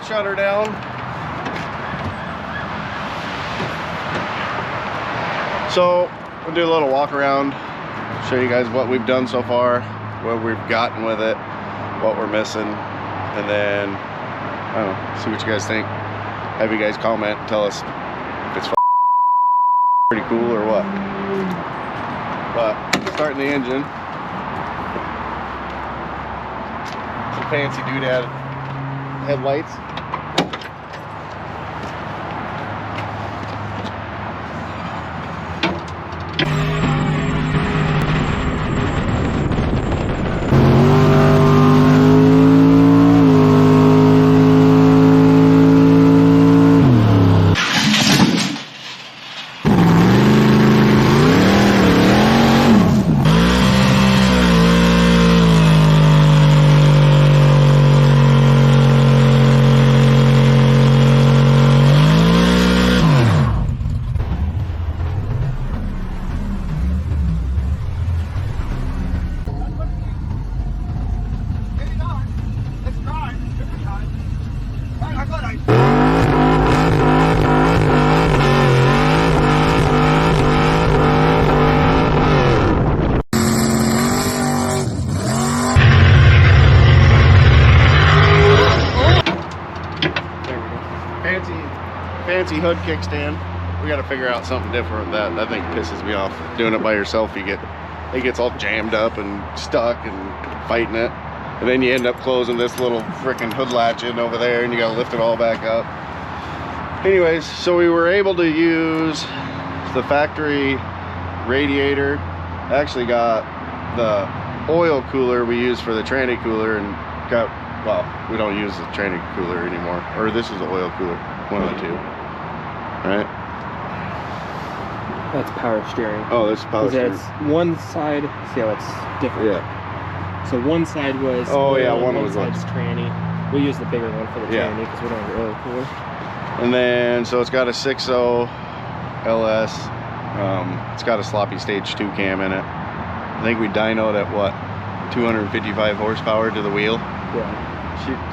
shut her down. So we'll do a little walk around, show you guys what we've done so far, what we've gotten with it, what we're missing, and then I don't know, see what you guys think. Have you guys comment, tell us if it's pretty cool or what. But starting the engine, some fancy doodad headlights. Fancy hood kickstand. We got to figure out something different. That thing pisses me off. Doing it by yourself, it gets all jammed up and stuck and fighting it, and then you end up closing this little freaking hood latch in over there, and you got to lift it all back up. Anyways, so we were able to use the factory radiator. Actually got the oil cooler we use for the tranny cooler, and got, well, we don't use the tranny cooler anymore, or this is the oil cooler, one of the two. Right? That's power steering. Oh, this is power steering. It's one side, see how it's different. Yeah. So one side was one side's tranny. We use the bigger one for the tranny because we don't have the oil cooler. And then, so it's got a 6.0 LS. It's got a sloppy stage 2 cam in it. I think we dynoed at what, 255 horsepower to the wheel. Yeah.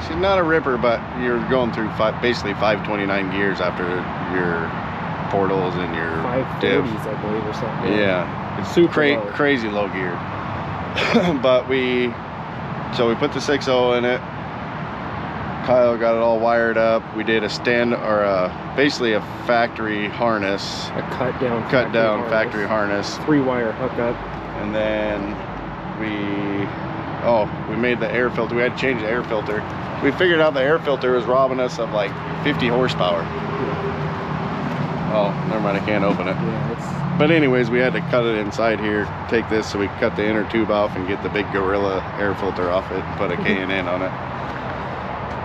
She's not a ripper, but you're going through basically 529 gears after your portals and your 540s, I believe, or something. Yeah, it's super low. Crazy low geared. But we put the 6.0 in it. Kyle got it all wired up. We did a basically a factory harness, a cut down factory harness, 3-wire hookup, and then we made the air filter. We had to change the air filter. We figured out the air filter was robbing us of like 50 horsepower. Oh, never mind, I can't open it. Yeah, but anyways, we had to cut it inside here, take this, so we cut the inner tube off and get the big Gorilla air filter off it, put a K&N on it.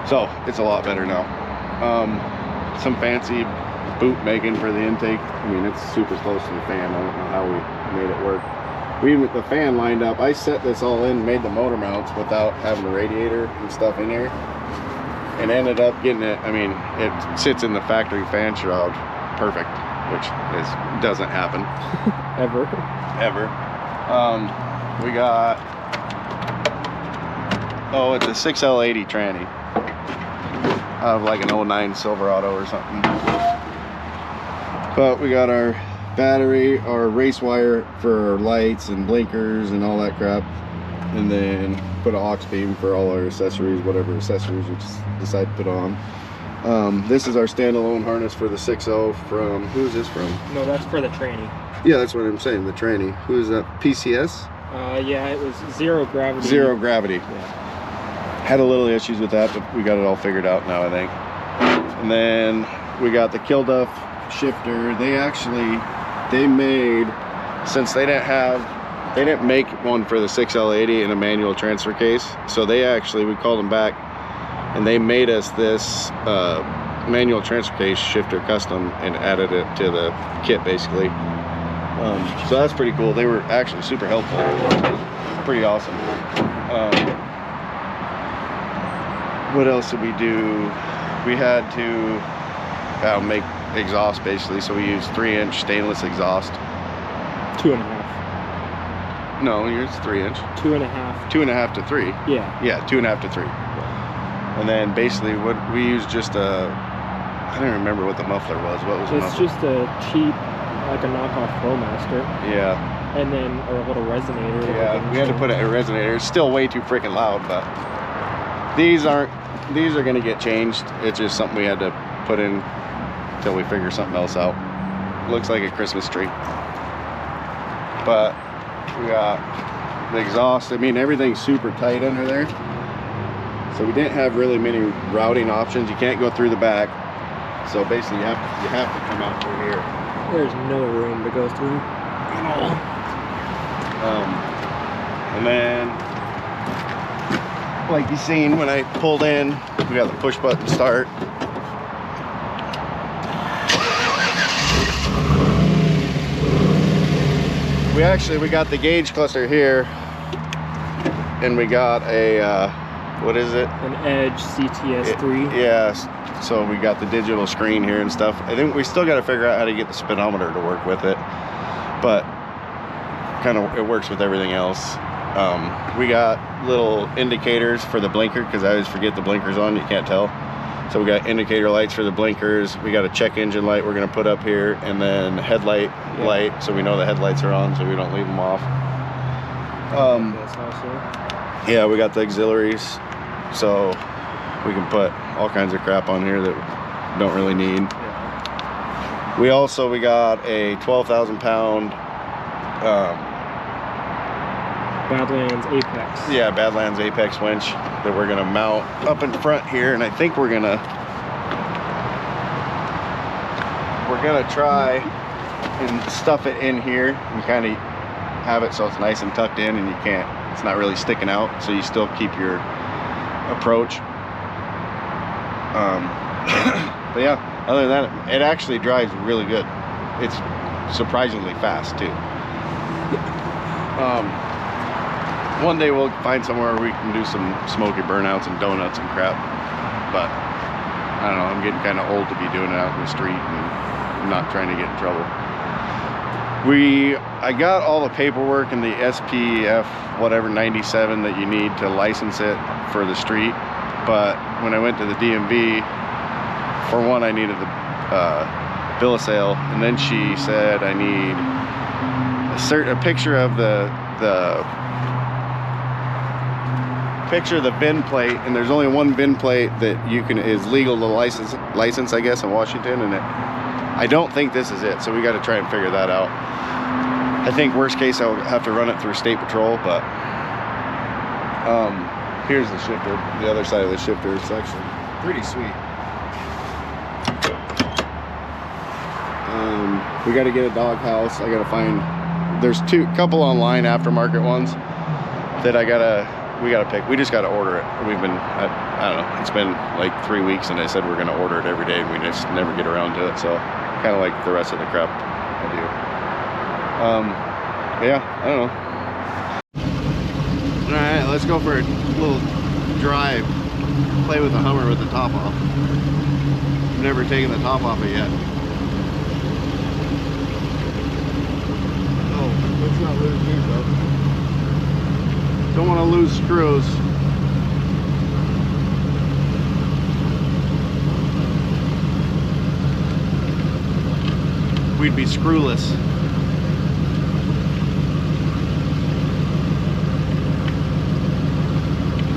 So it's a lot better now. Some fancy boot making for the intake. I mean, it's super close to the fan. I don't know how we made it work. We even, the fan lined up. I set this all in, made the motor mounts without having the radiator and stuff in here, and ended up getting it. I mean, it sits in the factory fan shroud perfect, which doesn't happen ever. We got, it's a 6L80 tranny out of like an 09 Silverado or something. But we got our battery, our race wire for our lights and blinkers and all that crap, and then put an aux beam for all our accessories, whatever accessories we decide to put on. This is our standalone harness for the 6.0 from, who's this from? No, that's for the tranny. Yeah, that's what I'm saying, the tranny. Who's that? PCS? Yeah, it was zero gravity. Zero gravity. Yeah. Had a little issues with that, but we got it all figured out now, I think. And then we got the Kill Duff shifter. They made, since they didn't make one for the 6L80 in a manual transfer case, so we called them back and they made us this manual transfer case shifter custom and added it to the kit basically. So that's pretty cool. They were actually super helpful. Pretty awesome. What else did we do? We had to make exhaust basically, so we used 3-inch stainless exhaust. 2.5. No, yours 3-inch. 2.5. 2.5 to 3. Yeah. Yeah, 2.5 to 3. And then basically what we used just I don't remember what the muffler was. What was the It's muffler? just a cheap, like a knockoff Flowmaster. Yeah. And then, or a little resonator. that Yeah, can we had to change. put it in a resonator. It's still way too freaking loud, but these are gonna get changed. It's just something we had to put in until we figure something else out. Looks like a Christmas tree. But we got the exhaust. I mean, everything's super tight under there. So we didn't have really many routing options. You can't go through the back. So basically you have to come out through here. There's no room to go through. And then, like you seen when I pulled in, we got the push button start. We got the gauge cluster here, and we got a what is it? An Edge CTS3. Yeah, so we got the digital screen here and stuff. I think we still got to figure out how to get the speedometer to work with it, but kind of it works with everything else. We got little indicators for the blinker because I always forget the blinkers on. You can't tell. So we got indicator lights for the blinkers. We got a check engine light we're gonna put up here, and then headlight light, so we know the headlights are on, so we don't leave them off. That's also. Yeah, we got the auxiliaries, so we can put all kinds of crap on here that we don't really need. Yeah. We got a 12,000 pound Badlands Apex. yeah, Badlands Apex winch that we're gonna mount up in front here, and I think we're gonna try and stuff it in here and kind of have it so it's nice and tucked in, and it's not really sticking out, so you still keep your approach. But yeah, other than that, it actually drives really good. It's surprisingly fast too. One day we'll find somewhere where we can do some smoky burnouts and donuts and crap, but I don't know, I'm getting kind of old to be doing it out in the street and not trying to get in trouble. I got all the paperwork and the SPF whatever 97 that you need to license it for the street, but when I went to the DMV, for one I needed the bill of sale, and then she said I need a picture of the VIN plate, and there's only one VIN plate that is legal to license I guess in Washington, and I don't think this is it, so we got to try and figure that out. I think worst case I'll have to run it through state patrol, but here's the shifter, the other side of the shifter. It's actually pretty sweet. We got to get a dog house. I got to find, there's couple online aftermarket ones that we gotta pick. We just gotta order it. I don't know, it's been like 3 weeks, and I said we're gonna order it every day, and we just never get around to it, so kind of like the rest of the crap I do. Yeah, I don't know. All right, let's go for a little drive, play with the Hummer with the top off. I've never taken the top off it yet. Oh, let's not lose these though. Don't want to lose screws. We'd be screwless.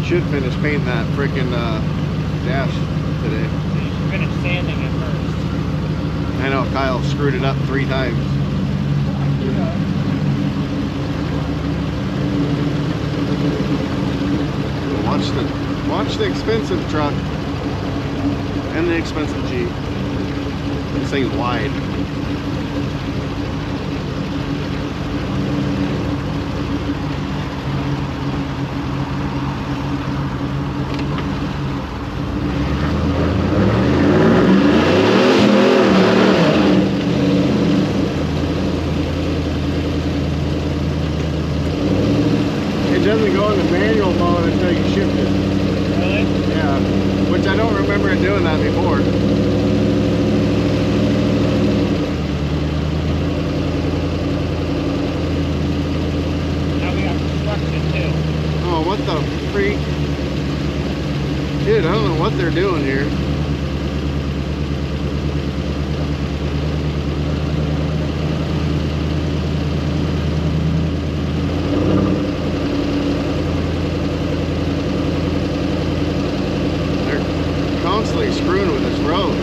Should finish painting that frickin' dash today. You should finish sanding it first. I know, Kyle screwed it up 3 times. Watch the expensive truck and the expensive Jeep. This thing's wide. It doesn't go in the manual mode until you shift it. Really? Yeah, which I don't remember it doing that before. Now we got construction too. Oh, what the freak? Dude, I don't know what they're doing here. They're constantly screwing with this road.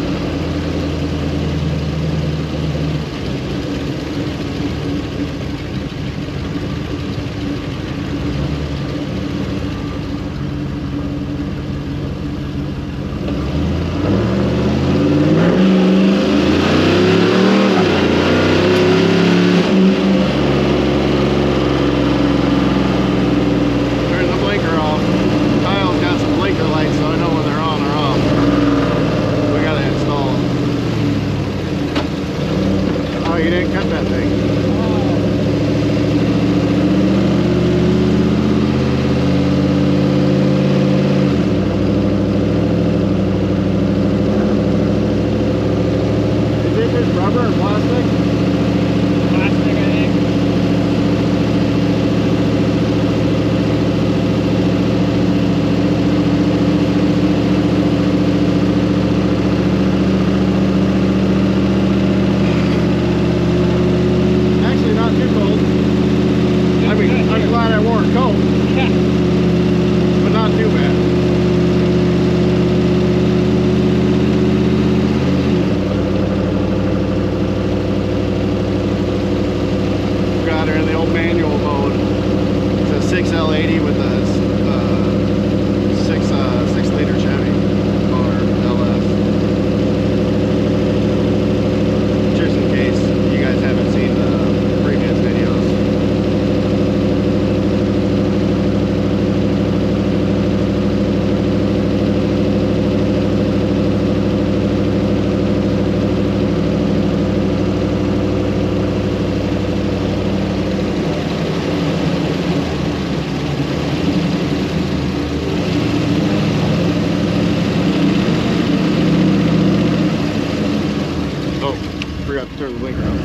Turn the blinker on.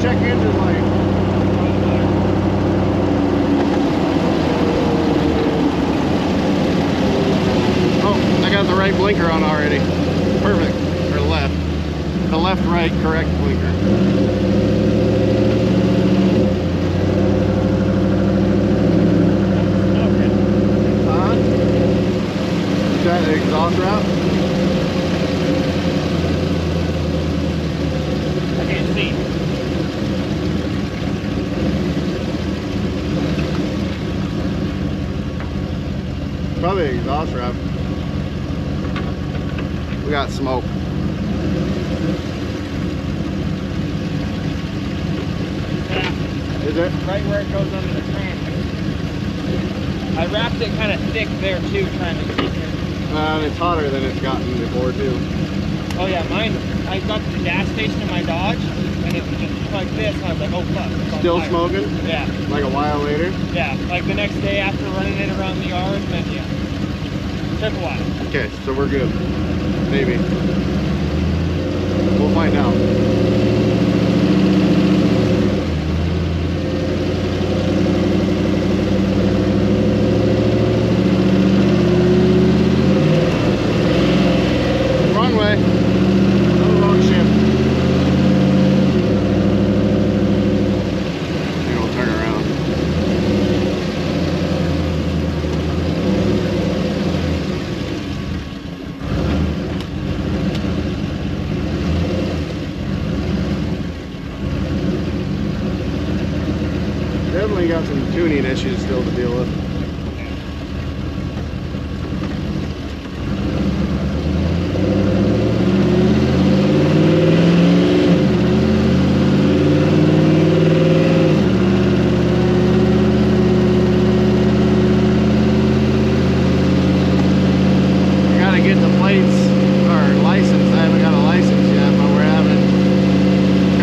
Check engine light. Oh, I got the right blinker on already. Perfect. Or left. The left, right, correct blinker. Is that the exhaust route? I can't see. Probably exhaust wrap. We got smoke. Yeah. Is it? Right where it goes under the crank. I wrapped it kind of thick there too, trying to keep it. It's hotter than it's gotten before too. Oh yeah, mine, I got to the gas station in my Dodge, and it was just like this, and I was like, oh fuck. It's on Still fire. smoking? Yeah. Like a while later? Yeah, like the next day after running it around the yard, then yeah. Took a while. Okay, so we're good. Maybe. We'll find out. Wrong way. No, wrong shift. Maybe we'll turn around. Definitely got some tuning issues still to deal with. plates or license. I haven't got a license yet, but we're having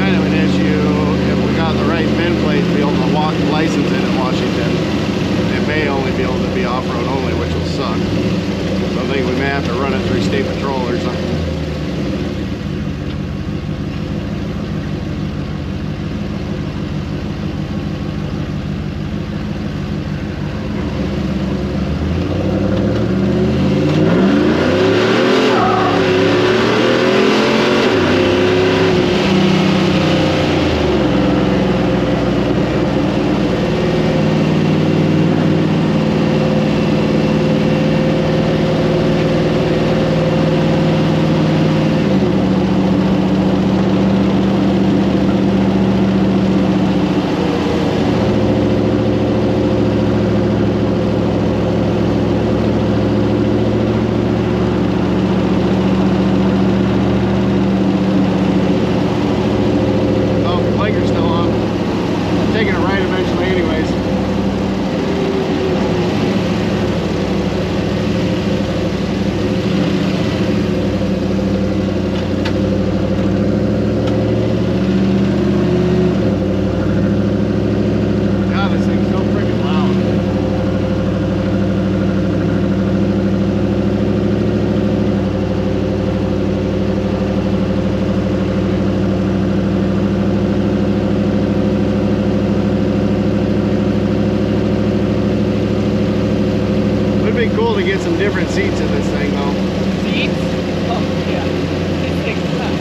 kind of an issue. If we got the right VIN plate to be able to walk the license in Washington, it may only be able to be off-road only, which will suck. So I think we may have to run it through state patrol or something. It'd be cool to get some different seats in this thing though. Seats? Oh yeah. This thing's tough.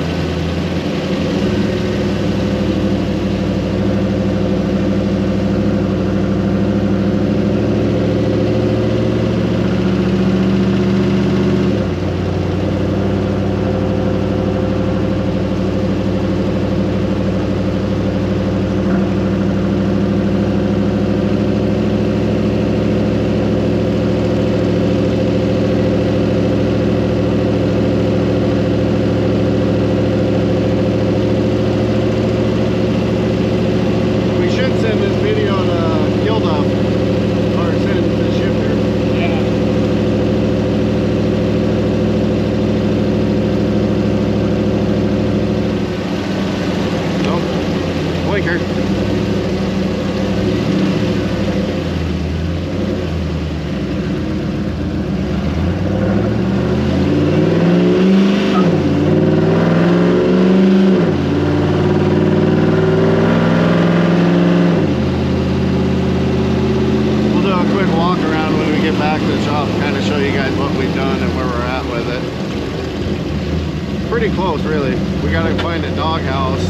Pretty close, really. We gotta find a doghouse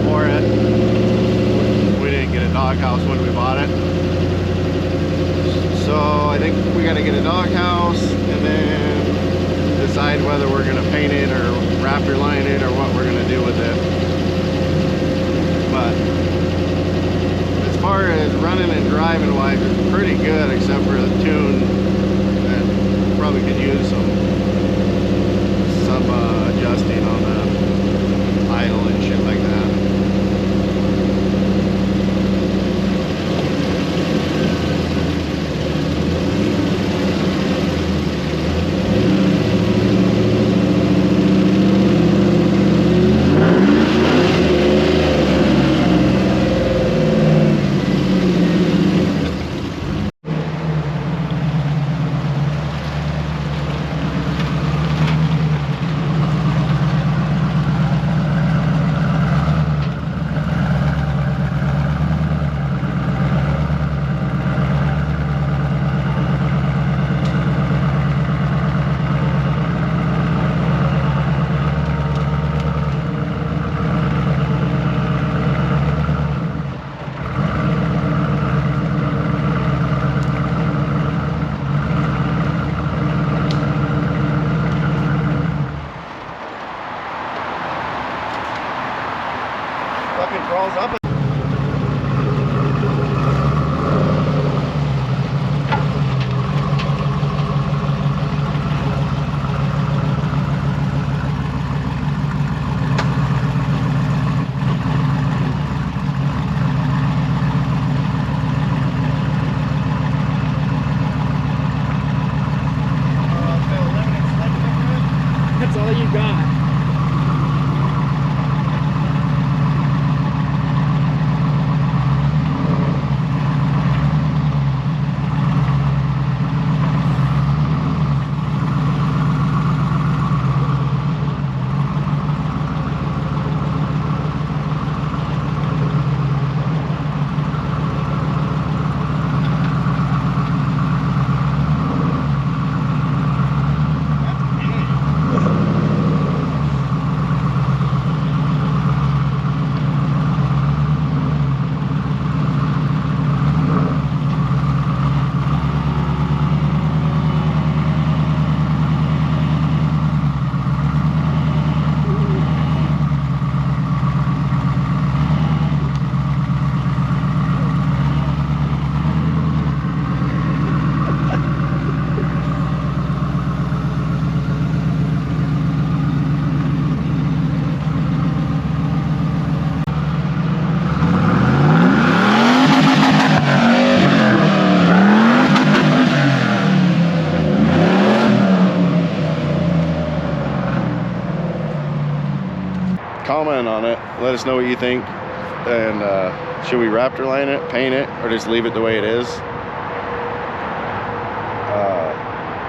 for it. We didn't get a doghouse when we bought it, so I think we gotta get a doghouse and then decide whether we're gonna paint it or rafter line it or what we're gonna do with it. But as far as running and driving wise, it's pretty good, except for the tune that probably could use some adjusting on the idle and shit like that. comment on it. Let us know what you think. And should we Raptor line it, paint it, or just leave it the way it is?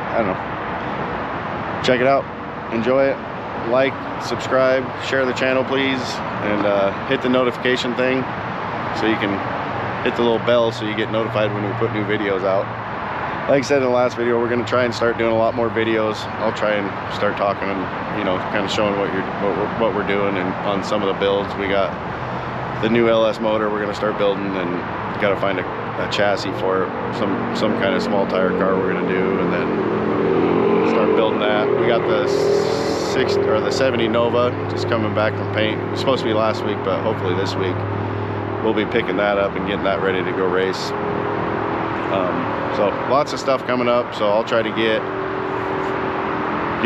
I don't know. Check it out. Enjoy it. Like, subscribe, share the channel, please, and hit the notification thing so you can hit the little bell so you get notified when we put new videos out. Like I said in the last video, we're going to try and start doing a lot more videos. I'll try and start talking and, you know, kind of showing what we're doing and on some of the builds. We got the new LS motor we're going to start building, and got to find a chassis for some kind of small tire car we're going to do, and then start building that. We got the 70 Nova just coming back from paint. It was supposed to be last week, but hopefully this week we'll be picking that up and getting that ready to go race. So lots of stuff coming up, so I'll try to get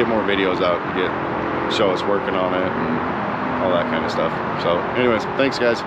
more videos out and show us working on it and all that kind of stuff. So anyways, thanks guys.